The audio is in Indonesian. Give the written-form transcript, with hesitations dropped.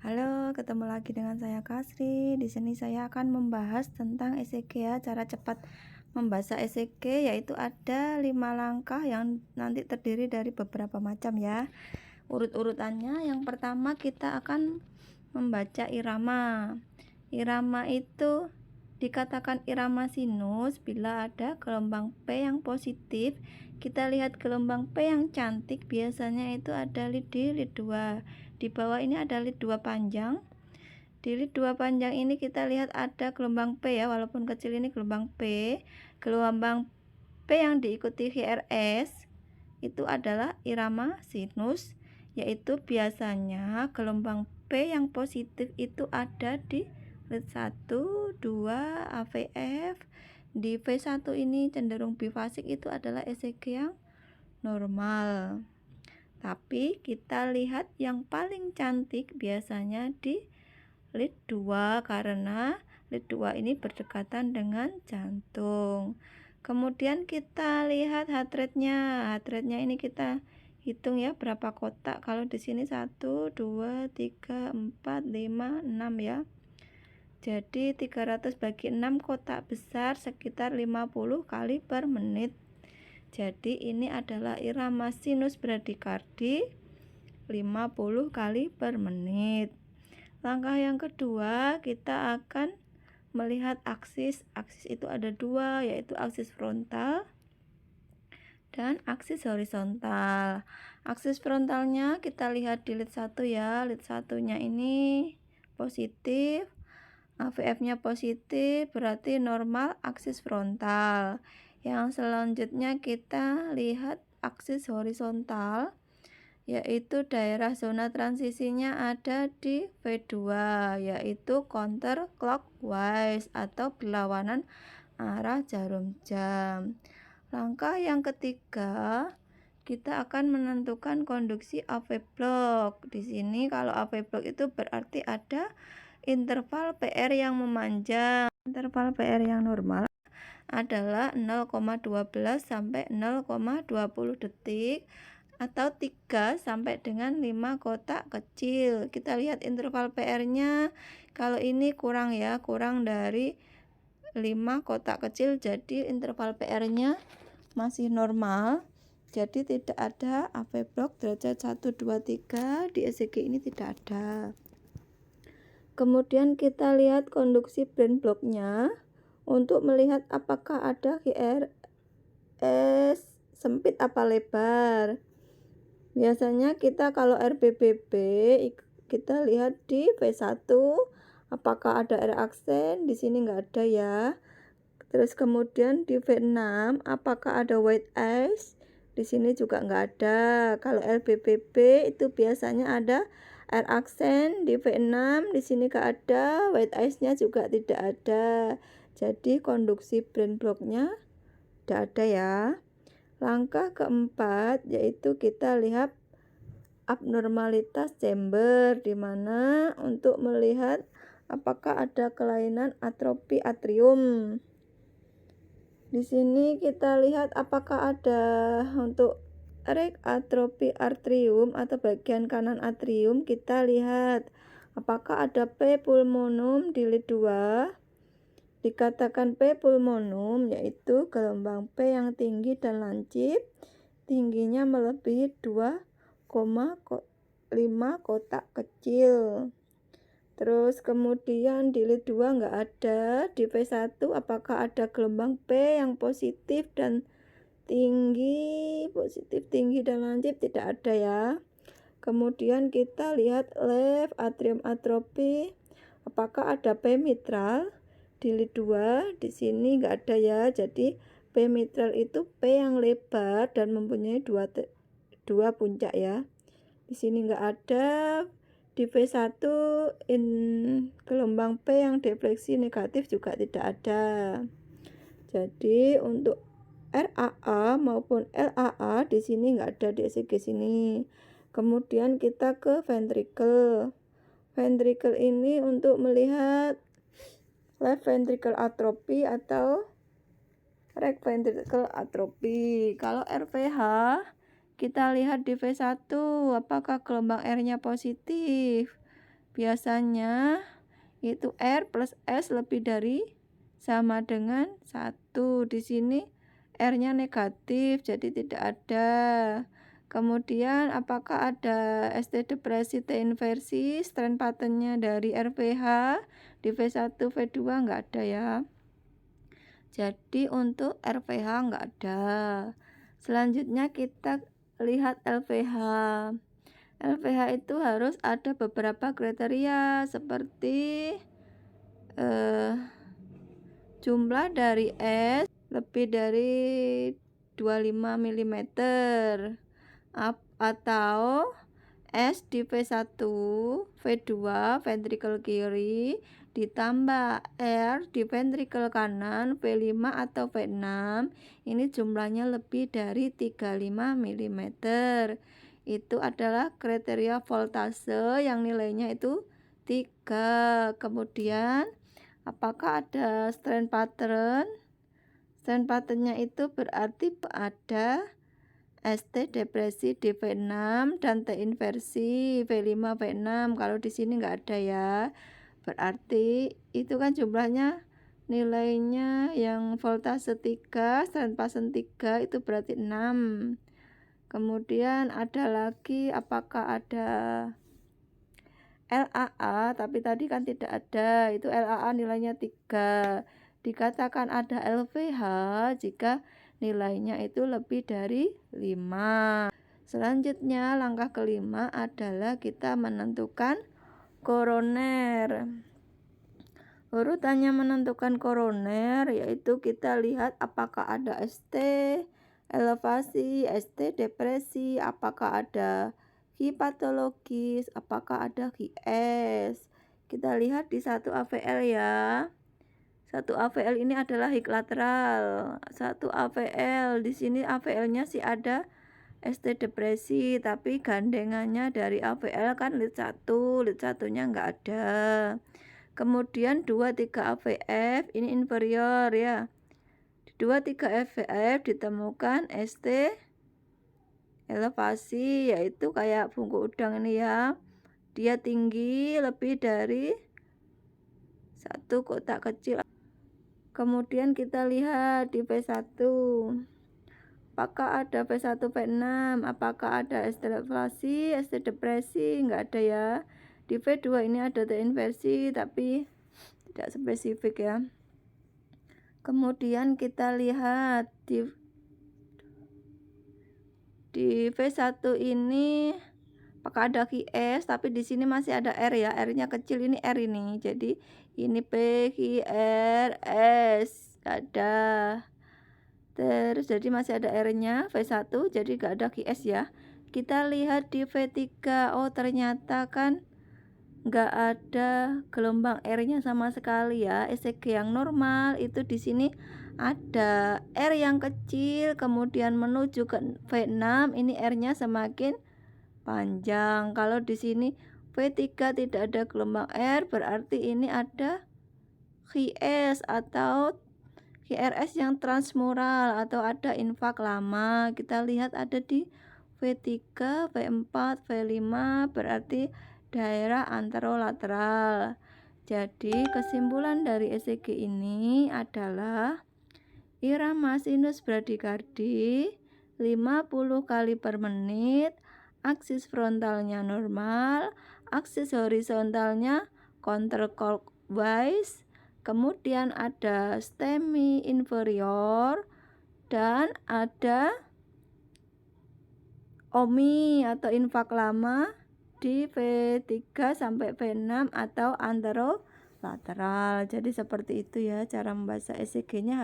Halo, ketemu lagi dengan saya Kasri. Di sini saya akan membahas tentang ECG ya, cara cepat membaca ECG, yaitu ada 5 langkah yang nanti terdiri dari beberapa macam ya. Urut-urutannya, yang pertama kita akan membaca irama. Irama itu dikatakan irama sinus bila ada gelombang P yang positif. Kita lihat gelombang P yang cantik, biasanya itu ada di lid 2. Di bawah ini ada lid 2 panjang. Di lid 2 panjang ini kita lihat ada gelombang P ya, walaupun kecil ini gelombang P. Gelombang P yang diikuti QRS itu adalah irama sinus, yaitu biasanya gelombang P yang positif itu ada di lid 1, 2, AVF. Di V1 ini cenderung bifasik, itu adalah ECG yang normal. Tapi kita lihat yang paling cantik biasanya di lid 2 karena lid 2 ini berdekatan dengan jantung. Kemudian kita lihat heart rate-nya. Heart rate-nya ini kita hitung ya berapa kotak. Kalau di sini 1, 2, 3, 4, 5, 6 ya. Jadi 300 bagi 6 kotak besar sekitar 50 kali per menit. Jadi ini adalah irama sinus bradikardi 50 kali per menit. Langkah yang kedua, kita akan melihat aksis. Aksis itu ada dua, yaitu aksis frontal dan aksis horizontal. Aksis frontalnya kita lihat di lid 1 ya. Lid 1-nya ini positif, AVF-nya positif, berarti normal aksis frontal. Yang selanjutnya kita lihat aksis horizontal, yaitu daerah zona transisinya ada di V2, yaitu counter clockwise atau berlawanan arah jarum jam. Langkah yang ketiga, kita akan menentukan konduksi AV block. Di sini kalau AV block itu berarti ada interval PR yang memanjang. Interval PR yang normal adalah 0,12 sampai 0,20 detik atau 3 sampai dengan 5 kotak kecil. Kita lihat interval PR-nya. Kalau ini kurang ya, kurang dari 5 kotak kecil, jadi interval PR-nya masih normal. Jadi tidak ada AV block derajat 1, 2, 3 di ECG ini tidak ada. Kemudian kita lihat konduksi brain block-nya untuk melihat apakah ada QRS sempit apa lebar. Biasanya kita kalau RBBB kita lihat di V1 apakah ada R aksen, di sini nggak ada ya. Terus kemudian di V6 apakah ada white eyes, di sini juga nggak ada. Kalau LBBB itu biasanya ada R aksen di V6, di sini nggak ada, white eyes-nya juga tidak ada. Jadi konduksi brain block-nya tidak ada ya. Langkah keempat yaitu kita lihat abnormalitas chamber, di mana untuk melihat apakah ada kelainan atrofi atrium. Di sini kita lihat apakah ada untuk atrofi atrium atau bagian kanan atrium. Kita lihat apakah ada P pulmonum di lid 2. Dikatakan P pulmonum yaitu gelombang P yang tinggi dan lancip, tingginya melebihi 2,5 kotak kecil. Terus kemudian di lid 2 nggak ada. Di V1 apakah ada gelombang P yang positif dan tinggi, dan lancip, tidak ada ya. Kemudian kita lihat left atrium atrofi, apakah ada P mitral di lid 2. Di sini nggak ada ya. Jadi P mitral itu P yang lebar dan mempunyai dua puncak ya. Di sini nggak ada. Di V1 gelombang P yang defleksi negatif juga tidak ada. Jadi untuk RAA maupun LAA di sini nggak ada di ECG sini. Kemudian kita ke ventricle. Ventricle ini untuk melihat left ventricle atrophy atau right ventricle atrophy. Kalau RVH kita lihat di V1 apakah gelombang R-nya positif. biasanya itu R plus S lebih dari sama dengan 1. Di sini R-nya negatif, jadi tidak ada. Kemudian apakah ada ST depresi T inversi strain patternnya dari RPH di V1 V2? Enggak ada ya. Jadi untuk RPH enggak ada. Selanjutnya kita lihat LPH. LPH itu harus ada beberapa kriteria seperti jumlah dari S lebih dari 25 mm atau S di V1 V2 ventricle kiri ditambah R di ventricle kanan V5 atau V6 ini jumlahnya lebih dari 35 mm. Itu adalah kriteria voltase yang nilainya itu 3. Kemudian apakah ada strain pattern? Strain patternnya itu berarti ada ST depresi di V6 dan T inversi V5 V6. Kalau di sini enggak ada ya. Berarti itu kan jumlahnya nilainya yang voltase 3, strain pattern 3 itu berarti 6. Kemudian ada lagi apakah ada LAA, tapi tadi kan tidak ada. Itu LAA nilainya 3. Dikatakan ada LVH jika nilainya itu lebih dari 5. Selanjutnya langkah kelima adalah kita menentukan koroner. Urutannya menentukan koroner yaitu kita lihat apakah ada ST elevasi, ST depresi, apakah ada Q patologis, apakah ada QS. Kita lihat di 1 AVL ya. 1 AVL ini adalah hik lateral. 1 AVL di sini AVL-nya sih ada ST depresi, tapi gandengannya dari AVL kan lead 1, lead 1-nya enggak ada. Kemudian 2, 3 AVF ini inferior ya. 2, 3 AVF ditemukan ST elevasi, yaitu kayak bungku udang ini ya. Dia tinggi lebih dari 1 kotak kecil. Kemudian kita lihat di V1. Apakah ada V1 V6? Apakah ada ST elevasi, ST depresi? Enggak ada ya. Di V2 ini ada T inversi tapi tidak spesifik ya. Kemudian kita lihat di V1 ini apakah ada QS, tapi di sini masih ada R ya. R-nya kecil, ini R ini. Jadi ini P Q R S ada. Terus jadi masih ada R-nya V1, jadi gak ada QS ya. Kita lihat di V3. Oh, ternyata kan nggak ada gelombang R-nya sama sekali ya. ECG yang normal itu di sini ada R yang kecil, kemudian menuju ke V6 ini R-nya semakin panjang. Kalau di sini V3 tidak ada gelombang R, berarti ini ada QS atau QRS yang transmural atau ada infak lama. Kita lihat ada di V3, V4, V5, berarti daerah anterolateral. Jadi kesimpulan dari ECG ini adalah irama sinus bradikardi 50 kali per menit, aksis frontalnya normal, aksis horizontalnya counterclockwise, kemudian ada STEMI inferior dan ada OMI atau infak lama di V3 sampai V6 atau anterolateral. Jadi seperti itu ya cara membaca ECG-nya.